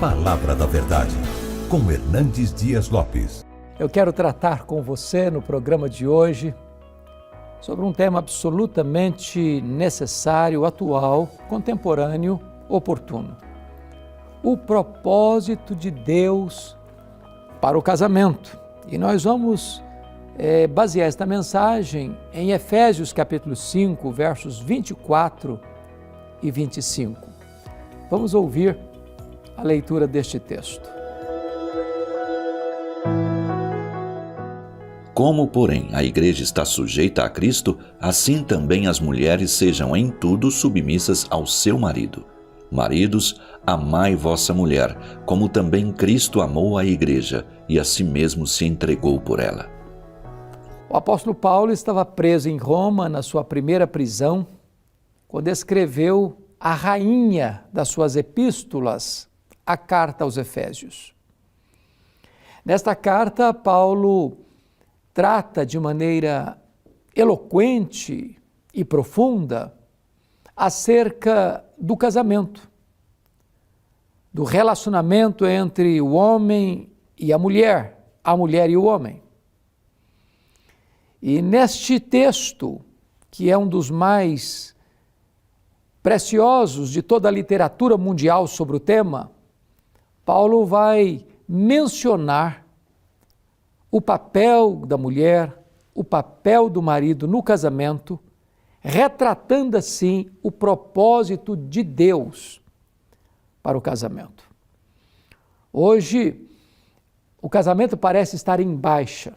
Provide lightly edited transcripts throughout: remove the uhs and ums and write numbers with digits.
Palavra da Verdade, com Hernandes Dias Lopes. Eu quero tratar com você no programa de hoje sobre um tema absolutamente necessário, atual, contemporâneo, oportuno. O propósito de Deus para o casamento. E nós vamos basear esta mensagem em Efésios capítulo 5, versos 24 e 25. Vamos ouvir a leitura deste texto. Como, porém, a igreja está sujeita a Cristo, assim também as mulheres sejam em tudo submissas ao seu marido. Maridos, amai vossa mulher, como também Cristo amou a igreja e a si mesmo se entregou por ela. O apóstolo Paulo estava preso em Roma, na sua primeira prisão, quando escreveu a rainha das suas epístolas, a carta aos Efésios. Nesta carta, Paulo trata de maneira eloquente e profunda acerca do casamento, do relacionamento entre o homem e a mulher e o homem. E neste texto, que é um dos mais preciosos de toda a literatura mundial sobre o tema, Paulo vai mencionar o papel da mulher, o papel do marido no casamento, retratando assim o propósito de Deus para o casamento. Hoje, o casamento parece estar em baixa.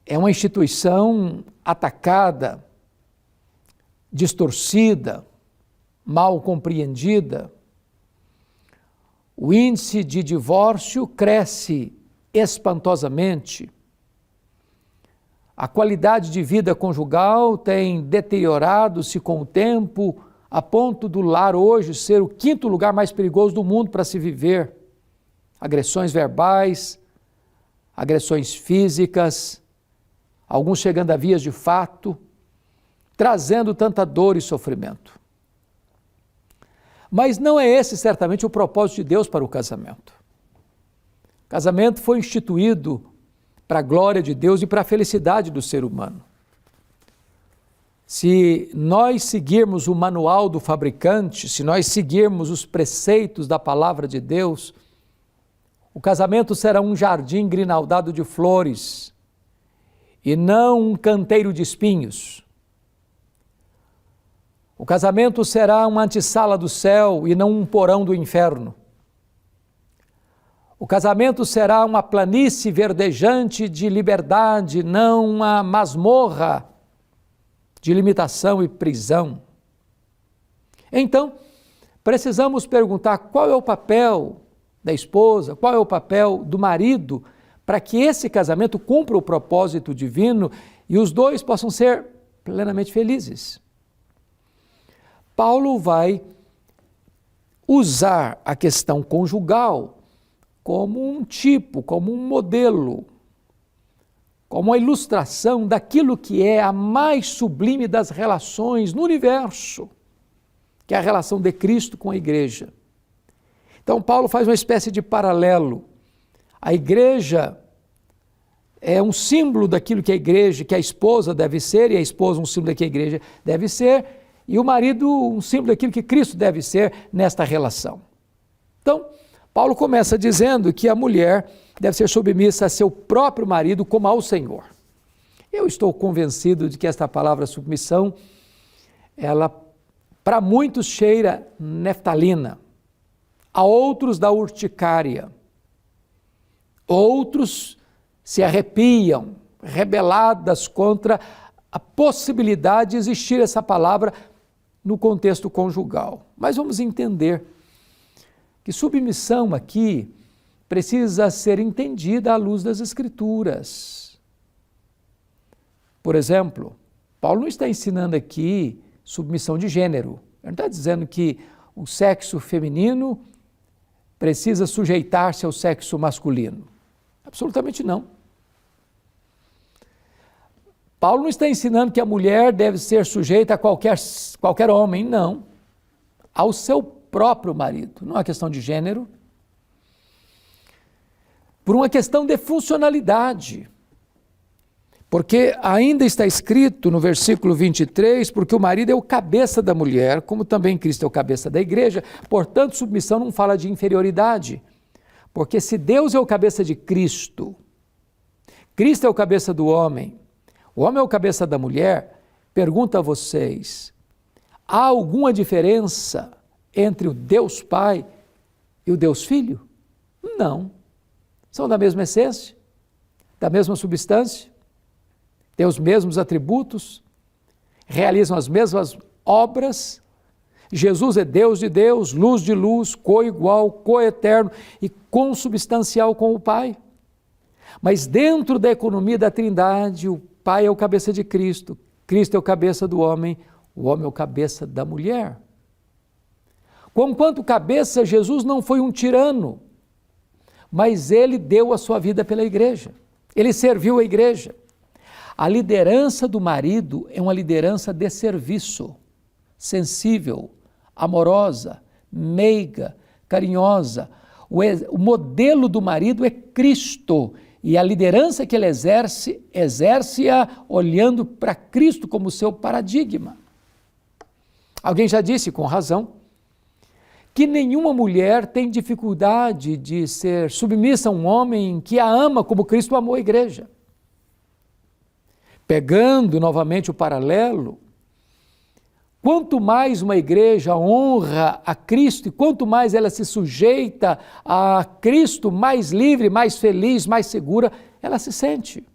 É uma instituição atacada, distorcida, mal compreendida. O índice de divórcio cresce espantosamente. A qualidade de vida conjugal tem deteriorado-se com o tempo, a ponto do lar hoje ser o quinto lugar mais perigoso do mundo para se viver. Agressões verbais, agressões físicas, alguns chegando a vias de fato, trazendo tanta dor e sofrimento. Mas não é esse certamente o propósito de Deus para o casamento. O casamento foi instituído para a glória de Deus e para a felicidade do ser humano. Se nós seguirmos o manual do fabricante, se nós seguirmos os preceitos da palavra de Deus, o casamento será um jardim grinaldado de flores e não um canteiro de espinhos. O casamento será uma antessala do céu e não um porão do inferno. O casamento será uma planície verdejante de liberdade, não uma masmorra de limitação e prisão. Então, precisamos perguntar qual é o papel da esposa, qual é o papel do marido, para que esse casamento cumpra o propósito divino e os dois possam ser plenamente felizes. Paulo vai usar a questão conjugal como um tipo, como um modelo, como uma ilustração daquilo que é a mais sublime das relações no universo, que é a relação de Cristo com a igreja. Então, Paulo faz uma espécie de paralelo. A igreja é um símbolo daquilo que a igreja, que a esposa deve ser, e a esposa um símbolo daquilo que a igreja deve ser, e o marido um símbolo daquilo que Cristo deve ser nesta relação. Então, Paulo começa dizendo que a mulher deve ser submissa a seu próprio marido como ao Senhor. Eu estou convencido de que esta palavra submissão, ela para muitos cheira neftalina, a outros dá urticária, outros se arrepiam, rebeladas contra a possibilidade de existir essa palavra no contexto conjugal. Mas vamos entender que submissão aqui precisa ser entendida à luz das Escrituras. Por exemplo, Paulo não está ensinando aqui submissão de gênero. Ele não está dizendo que o sexo feminino precisa sujeitar-se ao sexo masculino. Absolutamente não. Paulo não está ensinando que a mulher deve ser sujeita a qualquer homem, não. Ao seu próprio marido. Não é uma questão de gênero. Por uma questão de funcionalidade. Porque ainda está escrito no versículo 23, porque o marido é o cabeça da mulher, como também Cristo é o cabeça da igreja. Portanto, submissão não fala de inferioridade. Porque se Deus é o cabeça de Cristo, Cristo é o cabeça do homem, o homem é o cabeça da mulher, pergunto a vocês, há alguma diferença entre o Deus Pai e o Deus Filho? Não. São da mesma essência, da mesma substância, têm os mesmos atributos, realizam as mesmas obras. Jesus é Deus de Deus, luz de luz, coigual, coeterno e consubstancial com o Pai. Mas dentro da economia da Trindade, o Pai é o cabeça de Cristo, Cristo é o cabeça do homem, o homem é o cabeça da mulher. Conquanto cabeça, Jesus não foi um tirano, mas ele deu a sua vida pela igreja, ele serviu a igreja. A liderança do marido é uma liderança de serviço, sensível, amorosa, meiga, carinhosa. O modelo do marido é Cristo, e a liderança que ele exerce-a olhando para Cristo como seu paradigma. Alguém já disse, com razão, que nenhuma mulher tem dificuldade de ser submissa a um homem que a ama como Cristo amou a igreja. Pegando novamente o paralelo, quanto mais uma igreja honra a Cristo e quanto mais ela se sujeita a Cristo, mais livre, mais feliz, mais segura ela se sente.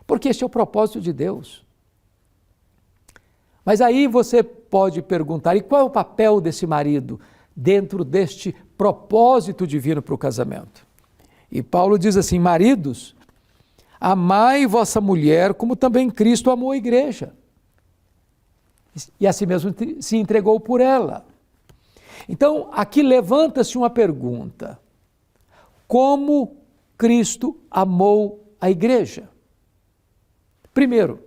Porque este é o propósito de Deus. Mas aí você pode perguntar, e qual é o papel desse marido dentro deste propósito divino para o casamento? E Paulo diz assim, maridos, amai vossa mulher como também Cristo amou a igreja. E assim mesmo se entregou por ela. Então, aqui levanta-se uma pergunta. Como Cristo amou a igreja? Primeiro,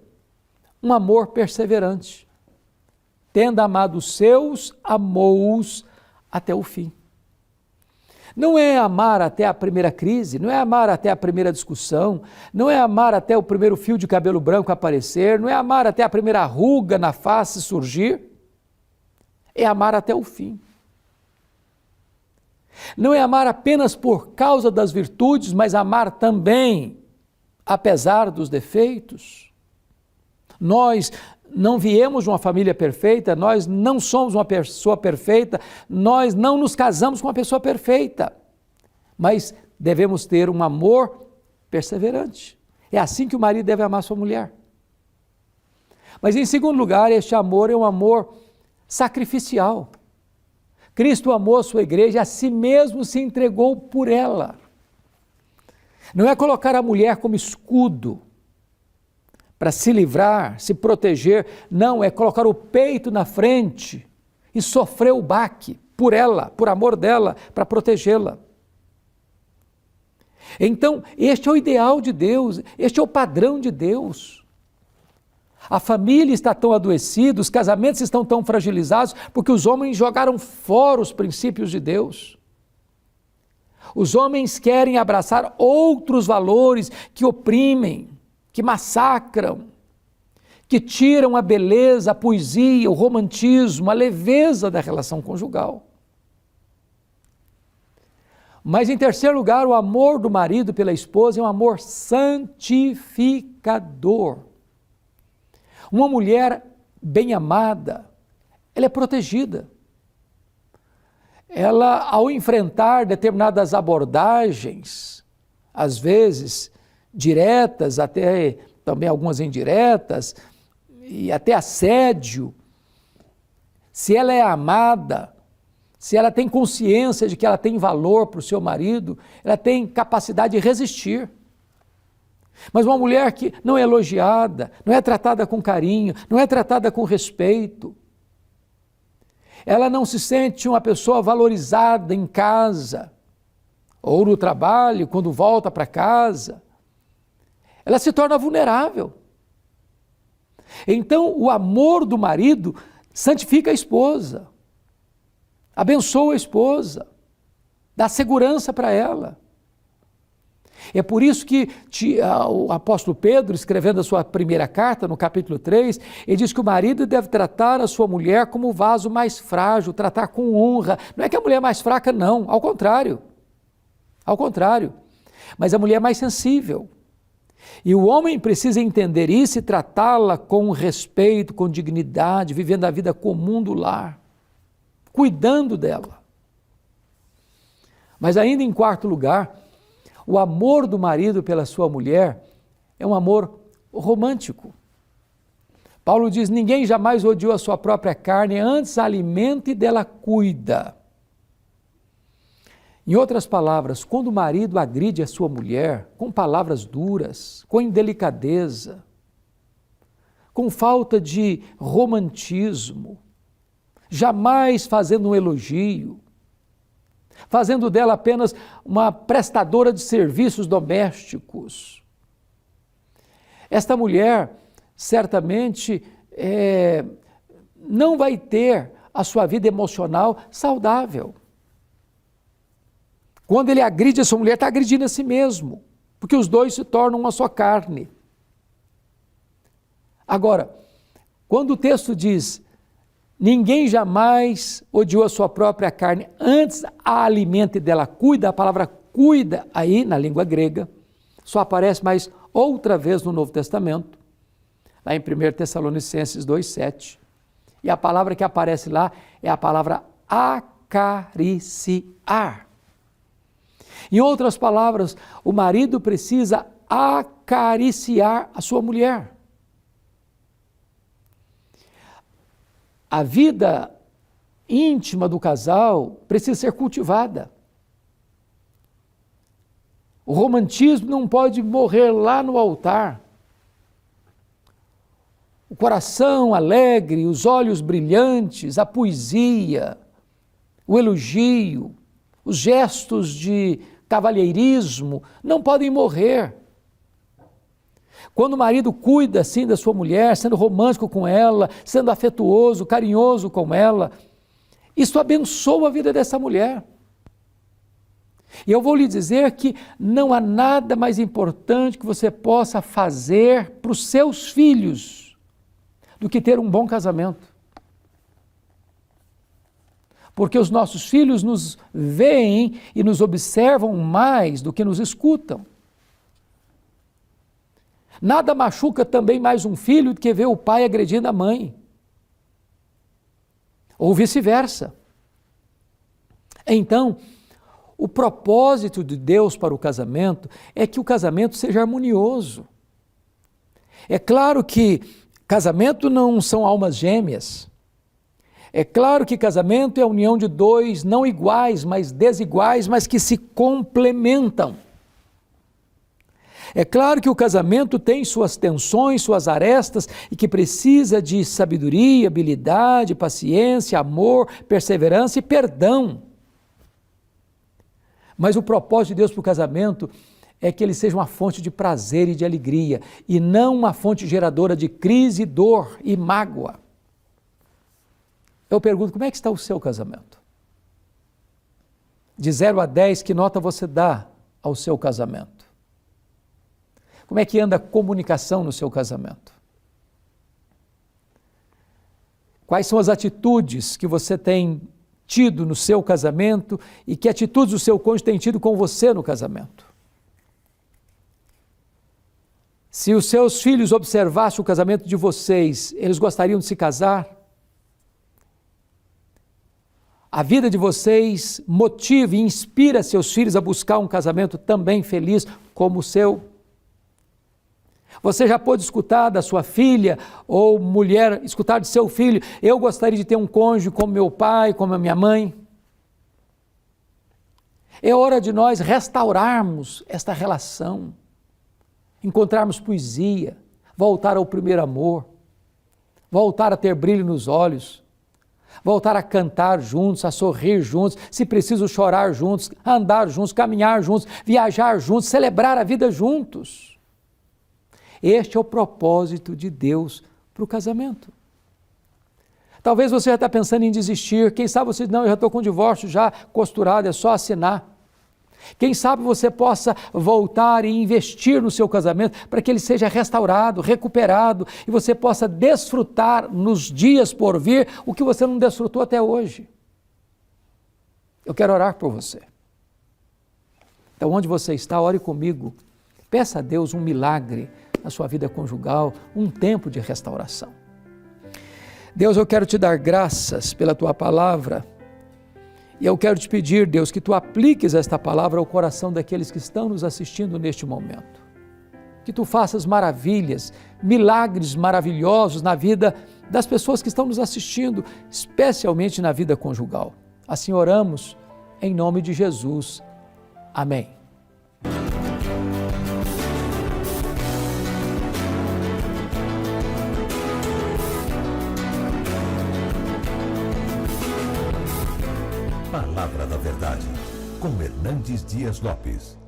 um amor perseverante. Tendo amado os seus, amou-os até o fim. Não é amar até a primeira crise, não é amar até a primeira discussão, não é amar até o primeiro fio de cabelo branco aparecer, não é amar até a primeira ruga na face surgir, é amar até o fim. Não é amar apenas por causa das virtudes, mas amar também apesar dos defeitos. Nós não viemos de uma família perfeita, nós não somos uma pessoa perfeita, nós não nos casamos com uma pessoa perfeita, mas devemos ter um amor perseverante. É assim que o marido deve amar sua mulher. Mas em segundo lugar, este amor é um amor sacrificial. Cristo amou a sua igreja e a si mesmo se entregou por ela. Não é colocar a mulher como escudo, para se livrar, se proteger, não, é colocar o peito na frente e sofrer o baque por ela, por amor dela, para protegê-la. Então, este é o ideal de Deus, este é o padrão de Deus. A família está tão adoecida, os casamentos estão tão fragilizados, porque os homens jogaram fora os princípios de Deus. Os homens querem abraçar outros valores que oprimem, que massacram, que tiram a beleza, a poesia, o romantismo, a leveza da relação conjugal. Mas, em terceiro lugar, o amor do marido pela esposa é um amor santificador. Uma mulher bem amada, ela é protegida. Ela, ao enfrentar determinadas abordagens, às vezes diretas, até também algumas indiretas, e até assédio, se ela é amada, se ela tem consciência de que ela tem valor para o seu marido, ela tem capacidade de resistir. Mas uma mulher que não é elogiada, não é tratada com carinho, não é tratada com respeito, ela não se sente uma pessoa valorizada em casa, ou no trabalho, quando volta para casa, ela se torna vulnerável. Então, o amor do marido santifica a esposa. abençoa a esposa, dá segurança para ela. É por isso que o apóstolo Pedro, escrevendo a sua primeira carta, no capítulo 3, ele diz que o marido deve tratar a sua mulher como o vaso mais frágil, tratar com honra. Não é que a mulher é mais fraca, não, ao contrário. Ao contrário. Mas a mulher é mais sensível. E o homem precisa entender isso e tratá-la com respeito, com dignidade, vivendo a vida comum do lar, cuidando dela. Mas ainda em quarto lugar, o amor do marido pela sua mulher é um amor romântico. Paulo diz, ninguém jamais odiou a sua própria carne, antes a alimenta e dela cuida. Em outras palavras, quando o marido agride a sua mulher com palavras duras, com indelicadeza, com falta de romantismo, jamais fazendo um elogio, fazendo dela apenas uma prestadora de serviços domésticos, esta mulher certamente não vai ter a sua vida emocional saudável. Quando ele agride a sua mulher, está agredindo a si mesmo, porque os dois se tornam uma só carne. Agora, quando o texto diz, ninguém jamais odiou a sua própria carne, antes a alimenta e dela cuida, a palavra cuida aí, na língua grega, só aparece mais outra vez no Novo Testamento, lá em 1 Tessalonicenses 2,7. E a palavra que aparece lá é a palavra acariciar. Em outras palavras, o marido precisa acariciar a sua mulher. A vida íntima do casal precisa ser cultivada. O romantismo não pode morrer lá no altar. O coração alegre, os olhos brilhantes, a poesia, o elogio, os gestos de cavalheirismo não podem morrer. Quando o marido cuida assim da sua mulher, sendo romântico com ela, sendo afetuoso, carinhoso com ela, isso abençoa a vida dessa mulher. E eu vou lhe dizer que não há nada mais importante que você possa fazer para os seus filhos do que ter um bom casamento. Porque os nossos filhos nos veem e nos observam mais do que nos escutam. Nada machuca também mais um filho do que ver o pai agredindo a mãe. Ou vice-versa. Então, o propósito de Deus para o casamento é que o casamento seja harmonioso. É claro que casamento não são almas gêmeas. É claro que casamento é a união de dois não iguais, mas desiguais, mas que se complementam. É claro que o casamento tem suas tensões, suas arestas e que precisa de sabedoria, habilidade, paciência, amor, perseverança e perdão. Mas o propósito de Deus para o casamento é que ele seja uma fonte de prazer e de alegria e não uma fonte geradora de crise, dor e mágoa. Eu pergunto, como é que está o seu casamento? De 0 a 10, que nota você dá ao seu casamento? Como é que anda a comunicação no seu casamento? Quais são as atitudes que você tem tido no seu casamento e que atitudes o seu cônjuge tem tido com você no casamento? Se os seus filhos observassem o casamento de vocês, eles gostariam de se casar? A vida de vocês motiva e inspira seus filhos a buscar um casamento também feliz como o seu? Você já pôde escutar da sua filha ou mulher, escutar de seu filho, eu gostaria de ter um cônjuge como meu pai, como a minha mãe? É hora de nós restaurarmos esta relação, encontrarmos poesia, voltar ao primeiro amor, voltar a ter brilho nos olhos, voltar a cantar juntos, a sorrir juntos, se preciso chorar juntos, andar juntos, caminhar juntos, viajar juntos, celebrar a vida juntos. Este é o propósito de Deus para o casamento. Talvez você já está pensando em desistir. Quem sabe você, não, eu já estou com o divórcio já costurado, é só assinar. Quem sabe você possa voltar e investir no seu casamento para que ele seja restaurado, recuperado e você possa desfrutar nos dias por vir o que você não desfrutou até hoje. Eu quero orar por você. Então, onde você está, ore comigo. Peça a Deus um milagre na sua vida conjugal, um tempo de restauração. Deus, eu quero te dar graças pela tua palavra. E eu quero te pedir, Deus, que tu apliques esta palavra ao coração daqueles que estão nos assistindo neste momento. Que tu faças maravilhas, milagres maravilhosos na vida das pessoas que estão nos assistindo, especialmente na vida conjugal. Assim oramos, em nome de Jesus. Amém. Palavra da Verdade, com Hernandes Dias Lopes.